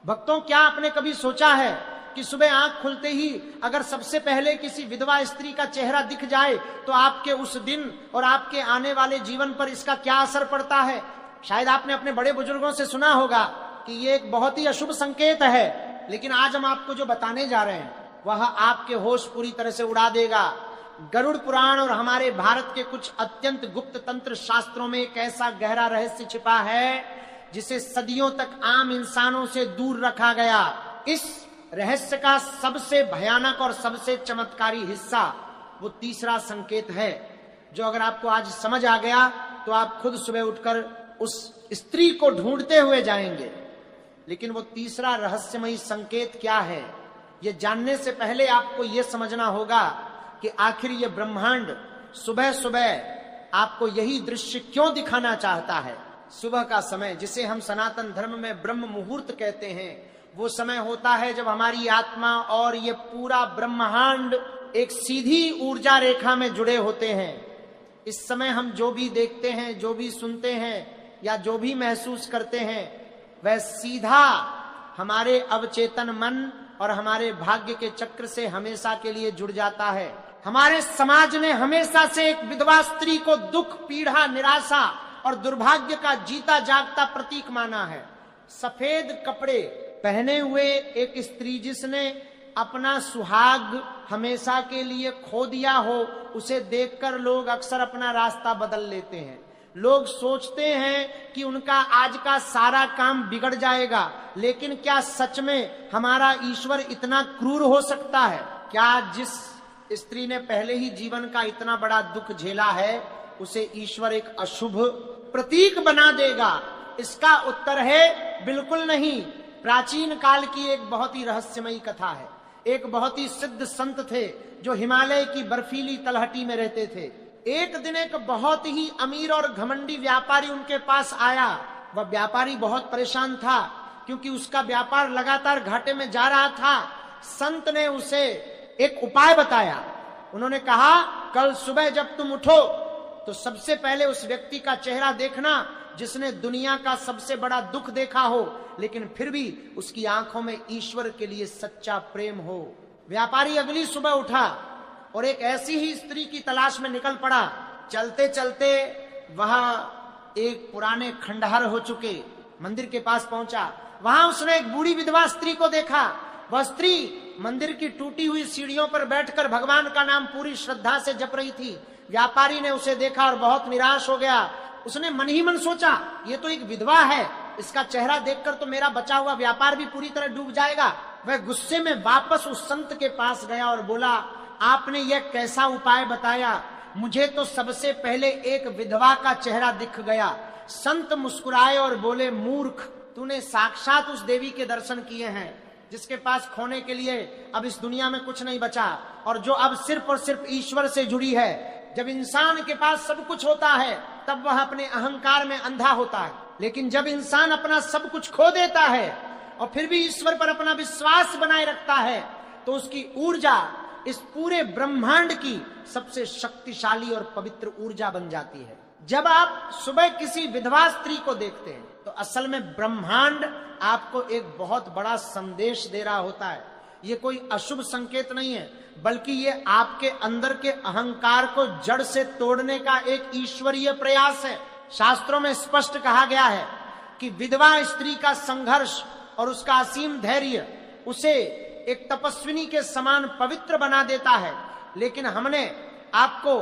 भक्तों, क्या आपने कभी सोचा है कि सुबह आंख खुलते ही अगर सबसे पहले किसी विधवा स्त्री का चेहरा दिख जाए तो आपके उस दिन और आपके आने वाले जीवन पर इसका क्या असर पड़ता है? शायद आपने अपने बड़े बुजुर्गों से सुना होगा कि ये एक बहुत ही अशुभ संकेत है, लेकिन आज हम आपको जो बताने जा रहे हैं वह आपके होश पूरी तरह से उड़ा देगा। गरुड़ पुराण और हमारे भारत के कुछ अत्यंत गुप्त तंत्र शास्त्रों में एक ऐसा गहरा रहस्य छिपा है जिसे सदियों तक आम इंसानों से दूर रखा गया। इस रहस्य का सबसे भयानक और सबसे चमत्कारी हिस्सा वो तीसरा संकेत है, जो अगर आपको आज समझ आ गया तो आप खुद सुबह उठकर उस स्त्री को ढूंढते हुए जाएंगे। लेकिन वो तीसरा रहस्यमयी संकेत क्या है, ये जानने से पहले आपको ये समझना होगा कि आखिर ये ब्रह्मांड सुबह सुबह आपको यही दृश्य क्यों दिखाना चाहता है। सुबह का समय, जिसे हम सनातन धर्म में ब्रह्म मुहूर्त कहते हैं, वो समय होता है जब हमारी आत्मा और ये पूरा ब्रह्मांड एक सीधी ऊर्जा रेखा में जुड़े होते हैं। इस समय हम जो भी देखते हैं, जो भी सुनते हैं या जो भी महसूस करते हैं, वह सीधा हमारे अवचेतन मन और हमारे भाग्य के चक्र से हमेशा के लिए जुड़ जाता है। हमारे समाज ने हमेशा से एक विधवा स्त्री को दुख, पीड़ा, निराशा और दुर्भाग्य का जीता जागता प्रतीक माना है। सफेद कपड़े पहने हुए एक स्त्री जिसने अपना सुहाग हमेशा के लिए खो दिया हो, उसे देखकर लोग अक्सर अपना रास्ता बदल लेते हैं। लोग सोचते हैं कि उनका आज का सारा काम बिगड़ जाएगा, लेकिन क्या सच में हमारा ईश्वर इतना क्रूर हो सकता है? क्या जिस स्त्री ने पहले ही जीवन का इतना बड़ा दुख झेला है उसे ईश्वर एक अशुभ प्रतीक बना देगा? इसका उत्तर है बिल्कुल नहीं। प्राचीन काल की एक बहुत ही रहस्यमयी कथा है। एक बहुत ही सिद्ध संत थे जो हिमालय की बर्फीली तलहटी में रहते थे। एक दिन एक बहुत ही अमीर और घमंडी व्यापारी उनके पास आया। वह व्यापारी बहुत परेशान था क्योंकि उसका व्यापार लगातार घाटे में जा रहा था। संत ने उसे एक उपाय बताया। उन्होंने कहा, कल सुबह जब तुम उठो तो सबसे पहले उस व्यक्ति का चेहरा देखना जिसने दुनिया का सबसे बड़ा दुख देखा हो, लेकिन फिर भी उसकी आंखों में ईश्वर के लिए सच्चा प्रेम हो। व्यापारी अगली सुबह उठा और एक ऐसी ही स्त्री की तलाश में निकल पड़ा। चलते चलते वह एक पुराने खंडहर हो चुके मंदिर के पास पहुंचा। वहां उसने एक बूढ़ी विधवा स्त्री को देखा। वह स्त्री मंदिर की टूटी हुई सीढ़ियों पर बैठकर भगवान का नाम पूरी श्रद्धा से जप रही थी। व्यापारी ने उसे देखा और बहुत निराश हो गया। उसने मन ही मन सोचा, ये तो एक विधवा है, इसका चेहरा देखकर तो मेरा बचा हुआ व्यापार भी पूरी तरह डूब जाएगा। वह गुस्से में वापस उस संत के पास गया और बोला, आपने यह कैसा उपाय बताया? मुझे तो सबसे पहले एक विधवा का चेहरा दिख गया। संत मुस्कुराए और बोले, मूर्ख, तूने साक्षात उस देवी के दर्शन किए हैं जिसके पास खोने के लिए अब इस दुनिया में कुछ नहीं बचा और जो अब सिर्फ और सिर्फ ईश्वर से जुड़ी है। जब इंसान के पास सब कुछ होता है तब वह अपने अहंकार में अंधा होता है, लेकिन जब इंसान अपना सब कुछ खो देता है और फिर भी ईश्वर पर अपना विश्वास बनाए रखता है तो उसकी ऊर्जा इस पूरे ब्रह्मांड की सबसे शक्तिशाली और पवित्र ऊर्जा बन जाती है। जब आप सुबह किसी विधवा स्त्री को देखते हैं तो असल में ब्रह्मांड आपको एक बहुत बड़ा संदेश दे रहा होता है। ये कोई अशुभ संकेत नहीं है, बल्कि ये आपके अंदर के अहंकार को जड़ से तोड़ने का एक ईश्वरीय प्रयास है। शास्त्रों में स्पष्ट कहा गया है कि विधवा स्त्री का संघर्ष और उसका असीम धैर्य उसे एक तपस्विनी के समान पवित्र बना देता है। लेकिन हमने आपको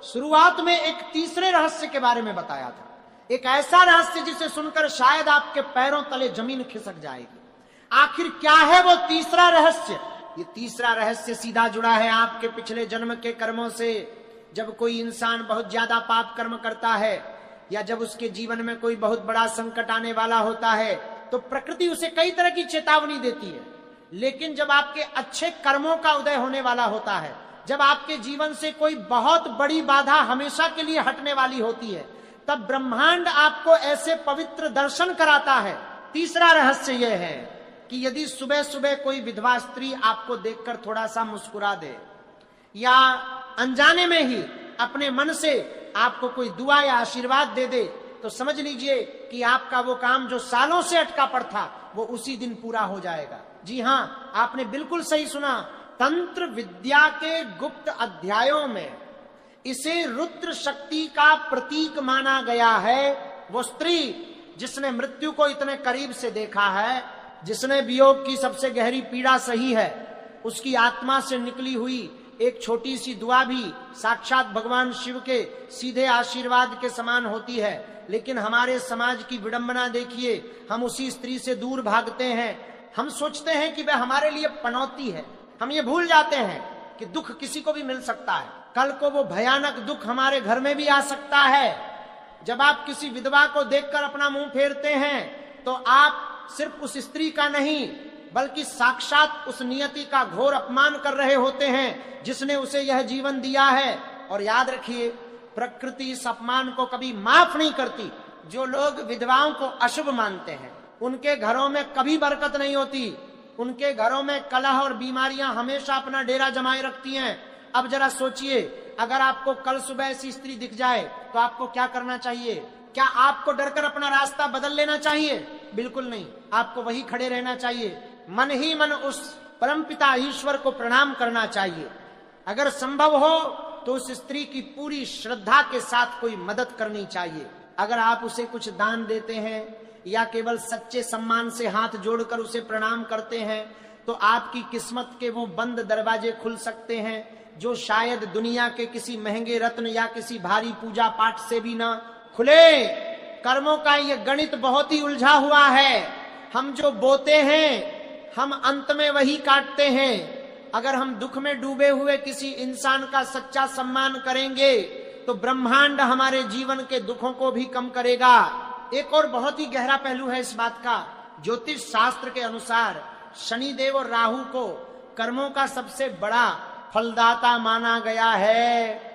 शुरुआत में एक तीसरे रहस्य के बारे में बताया था, एक ऐसा रहस्य जिसे सुनकर शायद आपके पैरों तले जमीन खिसक जाएगी। आखिर क्या है वो तीसरा रहस्य? ये तीसरा रहस्य सीधा जुड़ा है आपके पिछले जन्म के कर्मों से। जब कोई इंसान बहुत ज्यादा पाप कर्म करता है या जब उसके जीवन में कोई बहुत बड़ा संकट आने वाला होता है तो प्रकृति उसे कई तरह की चेतावनी देती है। लेकिन जब आपके अच्छे कर्मों का उदय होने वाला होता है, जब आपके जीवन से कोई बहुत बड़ी बाधा हमेशा के लिए हटने वाली होती है, तब ब्रह्मांड आपको ऐसे पवित्र दर्शन कराता है। तीसरा रहस्य यह है कि यदि सुबह सुबह कोई विधवा स्त्री आपको देखकर थोड़ा सा मुस्कुरा दे या अनजाने में ही अपने मन से आपको कोई दुआ या आशीर्वाद दे दे, तो समझ लीजिए कि आपका वो काम जो सालों से अटका पड़ था वो उसी दिन पूरा हो जाएगा। जी हाँ, आपने बिल्कुल सही सुना। तंत्र विद्या के गुप्त अध्यायों में इसे रुद्र शक्ति का प्रतीक माना गया है। वो स्त्री जिसने मृत्यु को इतने करीब से देखा है, जिसने वियोग की सबसे गहरी पीड़ा सही है, उसकी आत्मा से निकली हुई एक छोटी सी दुआ भी साक्षात भगवान शिव के सीधे आशीर्वाद के समान होती है। लेकिन हमारे समाज की विडंबना देखिए, हम उसी स्त्री से दूर भागते हैं। हम सोचते हैं कि वह हमारे लिए पनौती है। हम ये भूल जाते हैं कि दुख किसी को भी मिल सकता है। कल को वो भयानक दुख हमारे घर में भी आ सकता है। जब आप किसी विधवा को देखकर अपना मुंह फेरते हैं तो आप सिर्फ उस स्त्री का नहीं बल्कि साक्षात उस नियति का घोर अपमान कर रहे होते हैं जिसने उसे यह जीवन दिया है। और याद रखिए, प्रकृति इस अपमान को कभी माफ नहीं करती। जो लोग विधवाओं को अशुभ मानते हैं उनके घरों में कभी बरकत नहीं होती। उनके घरों में कलह और बीमारियां हमेशा अपना डेरा जमाए रखती हैं। अब जरा सोचिए, अगर आपको कल सुबह ऐसी स्त्री दिख जाए तो आपको क्या करना चाहिए? क्या आपको डरकर अपना रास्ता बदल लेना चाहिए? बिल्कुल नहीं, आपको वही खड़े रहना चाहिए। मन ही मन उस परमपिता ईश्वर को प्रणाम करना चाहिए। अगर संभव हो तो उस स्त्री की पूरी श्रद्धा के साथ कोई मदद करनी चाहिए। अगर आप उसे कुछ दान देते हैं या केवल सच्चे सम्मान से हाथ जोड़कर उसे प्रणाम करते हैं तो आपकी किस्मत के वो बंद दरवाजे खुल सकते हैं जो शायद दुनिया के किसी महंगे रत्न या किसी भारी पूजा पाठ से भी ना खुले। कर्मों का ये गणित बहुत ही उलझा हुआ है। हम जो बोते हैं हम अंत में वही काटते हैं। अगर हम दुख में डूबे हुए किसी इंसान का सच्चा सम्मान करेंगे तो ब्रह्मांड हमारे जीवन के दुखों को भी कम करेगा। एक और बहुत ही गहरा पहलू है इस बात का। ज्योतिष शास्त्र के अनुसार शनिदेव और राहु को कर्मों का सबसे बड़ा फलदाता माना गया है।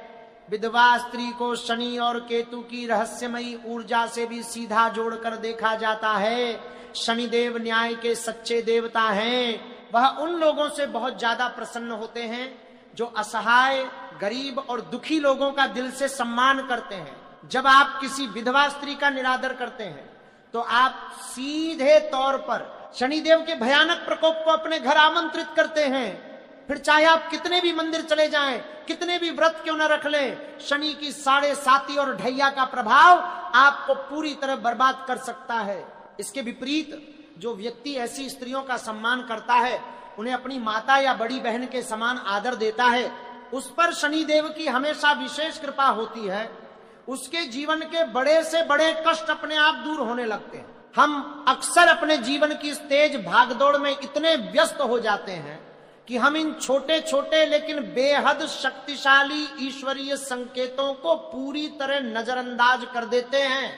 विधवा स्त्री को शनि और केतु की रहस्यमयी ऊर्जा से भी सीधा जोड़कर देखा जाता है। शनिदेव न्याय के सच्चे देवता हैं। वह उन लोगों से बहुत ज्यादा प्रसन्न होते हैं जो असहाय, गरीब और दुखी लोगों का दिल से सम्मान करते हैं। जब आप किसी विधवा स्त्री का निरादर करते हैं तो आप सीधे तौर पर शनिदेव के भयानक प्रकोप को अपने घर आमंत्रित करते हैं। फिर चाहे आप कितने भी मंदिर चले जाएं, कितने भी व्रत क्यों न रख लें, शनि की 7.5 और ढैया का प्रभाव आपको पूरी तरह बर्बाद कर सकता है। इसके विपरीत जो व्यक्ति ऐसी स्त्रियों का सम्मान करता है, उन्हें अपनी माता या बड़ी बहन के समान आदर देता है, उस पर शनिदेव की हमेशा विशेष कृपा होती है। उसके जीवन के बड़े से बड़े कष्ट अपने आप दूर होने लगते हैं। हम अक्सर अपने जीवन की इस तेज भागदौड़ में इतने व्यस्त हो जाते हैं कि हम इन छोटे छोटे लेकिन बेहद शक्तिशाली ईश्वरीय संकेतों को पूरी तरह नजरअंदाज कर देते हैं।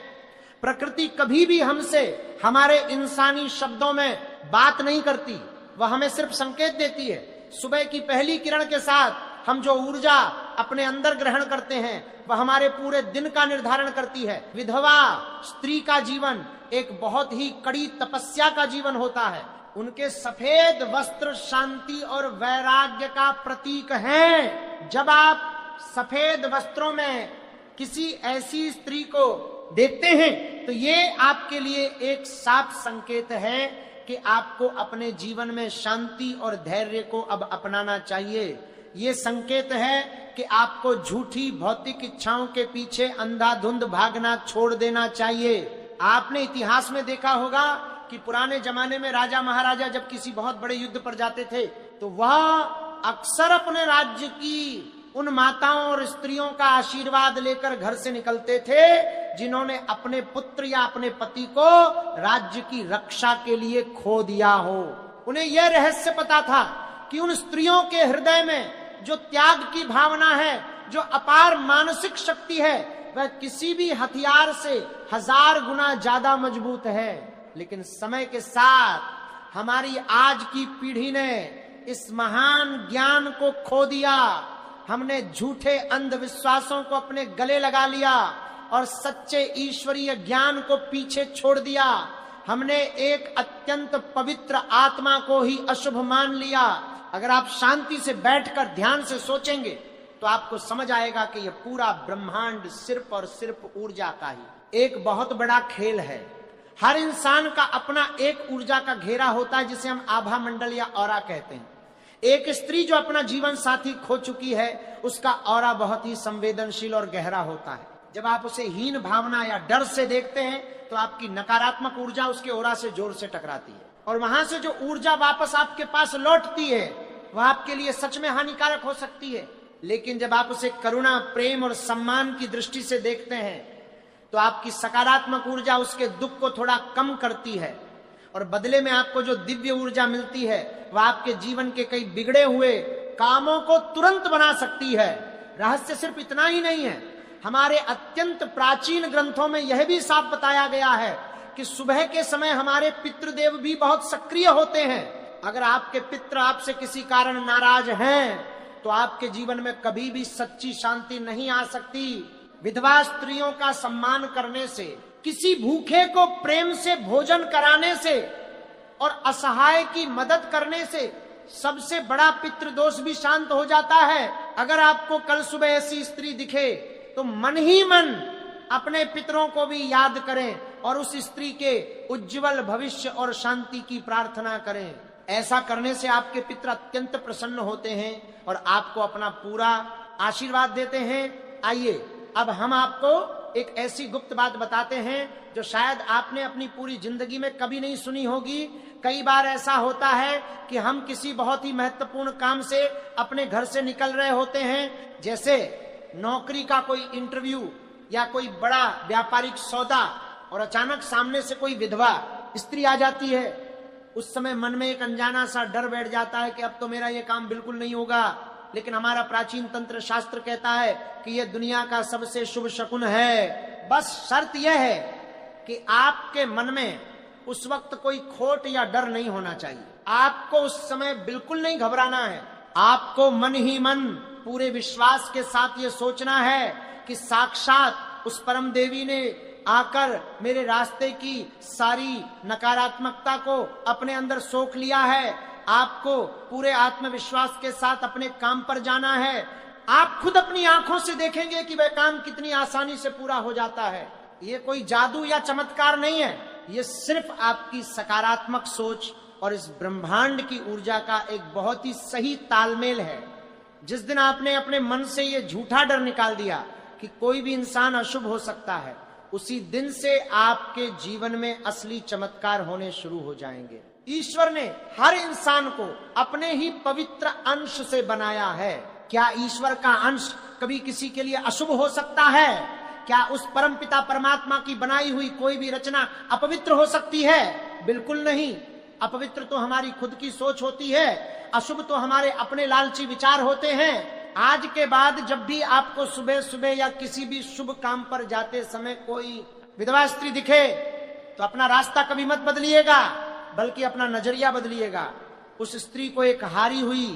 प्रकृति कभी भी हमसे हमारे इंसानी शब्दों में बात नहीं करती, वह हमें सिर्फ संकेत देती है। सुबह की पहली किरण के साथ हम जो ऊर्जा अपने अंदर ग्रहण करते हैं वह हमारे पूरे दिन का निर्धारण करती है। विधवा स्त्री का जीवन एक बहुत ही कड़ी तपस्या का जीवन होता है। उनके सफेद वस्त्र शांति और वैराग्य का प्रतीक हैं। जब आप सफेद वस्त्रों में किसी ऐसी स्त्री को देखते हैं तो ये आपके लिए एक साफ संकेत है कि आपको अपने जीवन में शांति और धैर्य को अब अपनाना चाहिए। ये संकेत है कि आपको झूठी भौतिक इच्छाओं के पीछे अंधाधुंध भागना छोड़ देना चाहिए। आपने इतिहास में देखा होगा कि पुराने जमाने में राजा महाराजा जब किसी बहुत बड़े युद्ध पर जाते थे तो वह अक्सर अपने राज्य की उन माताओं और स्त्रियों का आशीर्वाद लेकर घर से निकलते थे जिन्होंने अपने पुत्र या अपने पति को राज्य की रक्षा के लिए खो दिया हो। उन्हें यह रहस्य पता था कि उन स्त्रियों के हृदय में जो त्याग की भावना है, जो अपार मानसिक शक्ति है, वह किसी भी हथियार से 1000 गुना ज्यादा मजबूत है। लेकिन समय के साथ हमारी आज की पीढ़ी ने इस महान ज्ञान को खो दिया। हमने झूठे अंधविश्वासों को अपने गले लगा लिया और सच्चे ईश्वरीय ज्ञान को पीछे छोड़ दिया। हमने एक अत्यंत पवित्र आत्मा को ही अशुभ मान लिया। अगर आप शांति से बैठकर ध्यान से सोचेंगे तो आपको समझ आएगा कि यह पूरा ब्रह्मांड सिर्फ और सिर्फ ऊर्जा का ही एक बहुत बड़ा खेल है। हर इंसान का अपना एक ऊर्जा का घेरा होता है जिसे हम आभा मंडल या ऑरा कहते हैं। एक स्त्री जो अपना जीवन साथी खो चुकी है उसका ऑरा बहुत ही संवेदनशील और गहरा होता है। जब आप उसे हीन भावना या डर से देखते हैं तो आपकी नकारात्मक ऊर्जा उसके ऑरा से जोर से टकराती है और वहां से जो ऊर्जा वापस आपके पास लौटती है वह आपके लिए सच में हानिकारक हो सकती है। लेकिन जब आप उसे करुणा, प्रेम और सम्मान की दृष्टि से देखते हैं तो आपकी सकारात्मक ऊर्जा उसके दुख को थोड़ा कम करती है और बदले में आपको जो दिव्य ऊर्जा मिलती है वह आपके जीवन के कई बिगड़े हुए कामों को तुरंत बना सकती है। रहस्य सिर्फ इतना ही नहीं है, हमारे अत्यंत प्राचीन ग्रंथों में यह भी साफ बताया गया है कि सुबह के समय हमारे पितृदेव भी बहुत सक्रिय होते हैं। अगर आपके पितृ आपसे किसी कारण नाराज हैं तो आपके जीवन में कभी भी सच्ची शांति नहीं आ सकती। विधवा स्त्रियों का सम्मान करने से, किसी भूखे को प्रेम से भोजन कराने से और असहाय की मदद करने से सबसे बड़ा पितृदोष भी शांत हो जाता है। अगर आपको कल सुबह ऐसी स्त्री दिखे तो मन ही मन अपने पितरों को भी याद करें और उस स्त्री के उज्जवल भविष्य और शांति की प्रार्थना करें। ऐसा करने से आपके पितर अत्यंत प्रसन्न होते हैं और आपको अपना पूरा आशीर्वाद देते हैं। आइए अब हम आपको एक ऐसी गुप्त बात बताते हैं जो शायद आपने अपनी पूरी जिंदगी में कभी नहीं सुनी होगी। कई बार ऐसा होता है कि हम किसी बहुत ही महत्वपूर्ण काम से अपने घर से निकल रहे होते हैं, जैसे नौकरी का कोई इंटरव्यू या कोई बड़ा व्यापारिक सौदा, और अचानक सामने से कोई विधवा स्त्री आ जाती है। उस समय मन में एक अनजाना सा डर बैठ जाता है कि अब तो मेरा ये काम बिल्कुल नहीं होगा। लेकिन हमारा प्राचीन तंत्र शास्त्र कहता है कि यह दुनिया का सबसे शुभ शकुन है। बस शर्त यह है कि आपके मन में उस वक्त कोई खोट या डर नहीं होना चाहिए। आपको उस समय बिल्कुल नहीं घबराना है। आपको मन ही मन पूरे विश्वास के साथ ये सोचना है कि साक्षात उस परम देवी ने आकर मेरे रास्ते की सारी नकारात्मकता को अपने अंदर सोख लिया है। आपको पूरे आत्मविश्वास के साथ अपने काम पर जाना है। आप खुद अपनी आंखों से देखेंगे कि वह काम कितनी आसानी से पूरा हो जाता है। ये कोई जादू या चमत्कार नहीं है, ये सिर्फ आपकी सकारात्मक सोच और इस ब्रह्मांड की ऊर्जा का एक बहुत ही सही तालमेल है। जिस दिन आपने अपने मन से ये झूठा डर निकाल दिया कि कोई भी इंसान अशुभ हो सकता है, उसी दिन से आपके जीवन में असली चमत्कार होने शुरू हो जाएंगे। ईश्वर ने हर इंसान को अपने ही पवित्र अंश से बनाया है। क्या ईश्वर का अंश कभी किसी के लिए अशुभ हो सकता है? क्या उस परमपिता परमात्मा की बनाई हुई कोई भी रचना अपवित्र हो सकती है? बिल्कुल नहीं। अपवित्र तो हमारी खुद की सोच होती है, अशुभ तो हमारे अपने लालची विचार होते हैं। आज के बाद जब भी आपको सुबह सुबह या किसी भी शुभ काम पर जाते समय कोई विधवा स्त्री दिखे तो अपना रास्ता कभी मत बदलिएगा, बल्कि अपना नजरिया बदलिएगा। उस स्त्री को एक हारी हुई,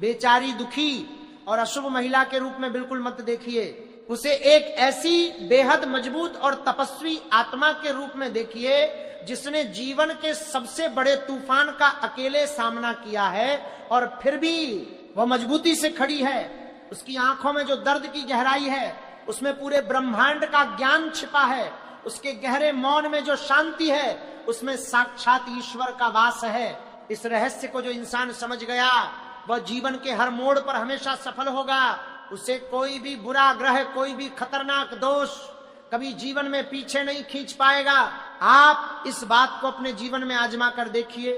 बेचारी, दुखी और अशुभ महिला के रूप में बिल्कुल मत देखिए। उसे एक ऐसी बेहद मजबूत और तपस्वी आत्मा के रूप में देखिए जिसने जीवन के सबसे बड़े तूफान का अकेले सामना किया है और फिर भी वह मजबूती से खड़ी है। उसकी आंखों में जो दर्द की गहराई है उसमें पूरे ब्रह्मांड का ज्ञान छिपा है। उसके गहरे मौन में जो शांति है उसमें साक्षात ईश्वर का वास है। इस रहस्य को जो इंसान समझ गया वह जीवन के हर मोड़ पर हमेशा सफल होगा। उसे कोई भी बुरा ग्रह, कोई भी खतरनाक दोष कभी जीवन में पीछे नहीं खींच पाएगा। आप इस बात को अपने जीवन में आजमा कर देखिए।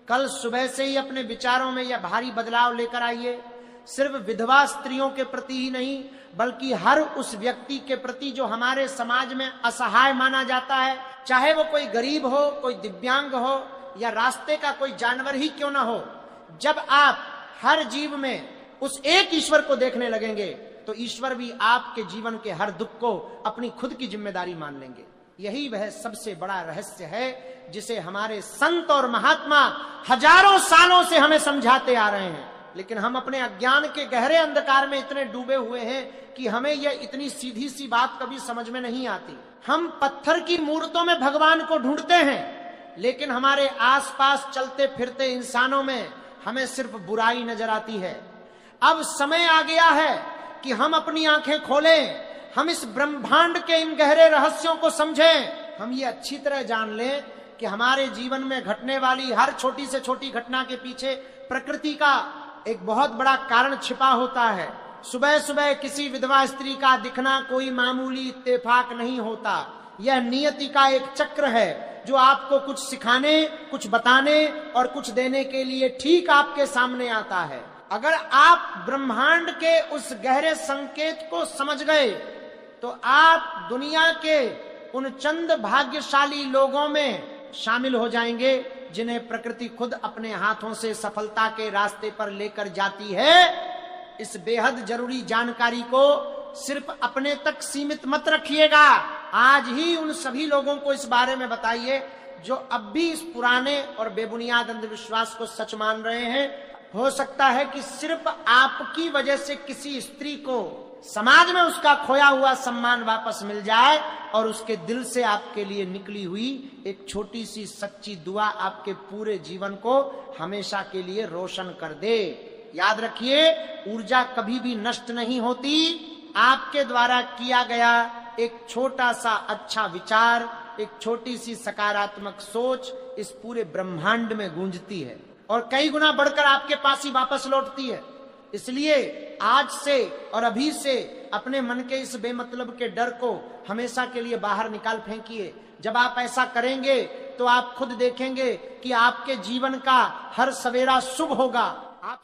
कल सुबह से ही अपने विचारों में यह भारी बदलाव लेकर आइए। सिर्फ विधवा स्त्रियों के प्रति ही नहीं, बल्कि हर उस व्यक्ति के प्रति जो हमारे समाज में असहाय माना जाता है, चाहे वो कोई गरीब हो, कोई दिव्यांग हो या रास्ते का कोई जानवर ही क्यों ना हो। जब आप हर जीव में उस एक ईश्वर को देखने लगेंगे तो ईश्वर भी आपके जीवन के हर दुख को अपनी खुद की जिम्मेदारी मान लेंगे। यही वह सबसे बड़ा रहस्य है जिसे हमारे संत और महात्मा हजारों सालों से हमें समझाते आ रहे हैं। लेकिन हम अपने अज्ञान के गहरे अंधकार में इतने डूबे हुए हैं कि हमें यह इतनी सीधी सी बात कभी समझ में नहीं आती। हम पत्थर की मूर्तों में भगवान को ढूंढते हैं, लेकिन हमारे आसपास चलते फिरते इंसानों में हमें सिर्फ बुराई नजर आती है। अब समय आ गया है कि हम अपनी आंखें खोलें, हम इस ब्रह्मांड के इन गहरे रहस्यों को समझें। हम ये अच्छी तरह जान लें कि हमारे जीवन में घटने वाली हर छोटी से छोटी घटना के पीछे प्रकृति का एक बहुत बड़ा कारण छिपा होता है। सुबह सुबह किसी विधवा स्त्री का दिखना कोई मामूली इत्तेफाक नहीं होता। यह नियति का एक चक्र है जो आपको कुछ सिखाने, कुछ बताने और कुछ देने के लिए ठीक आपके सामने आता है। अगर आप ब्रह्मांड के उस गहरे संकेत को समझ गए तो आप दुनिया के उन चंद भाग्यशाली लोगों में शामिल हो जाएंगे जिन्हें प्रकृति खुद अपने हाथों से सफलता के रास्ते पर लेकर जाती है। इस बेहद जरूरी जानकारी को सिर्फ अपने तक सीमित मत रखिएगा। आज ही उन सभी लोगों को इस बारे में बताइए जो अब भी इस पुराने और बेबुनियाद अंधविश्वास को सच मान रहे हैं। हो सकता है कि सिर्फ आपकी वजह से किसी स्त्री को समाज में उसका खोया हुआ सम्मान वापस मिल जाए और उसके दिल से आपके लिए निकली हुई एक छोटी सी सच्ची दुआ आपके पूरे जीवन को हमेशा के लिए रोशन कर दे। याद रखिए, ऊर्जा कभी भी नष्ट नहीं होती। आपके द्वारा किया गया एक छोटा सा अच्छा विचार, एक छोटी सी सकारात्मक सोच इस पूरे ब्रह्मांड में गूंजती है और कई गुना बढ़कर आपके पास ही वापस लौटती है। इसलिए आज से और अभी से अपने मन के इस बेमतलब के डर को हमेशा के लिए बाहर निकाल फेंकिए। जब आप ऐसा करेंगे तो आप खुद देखेंगे कि आपके जीवन का हर सवेरा शुभ होगा। आप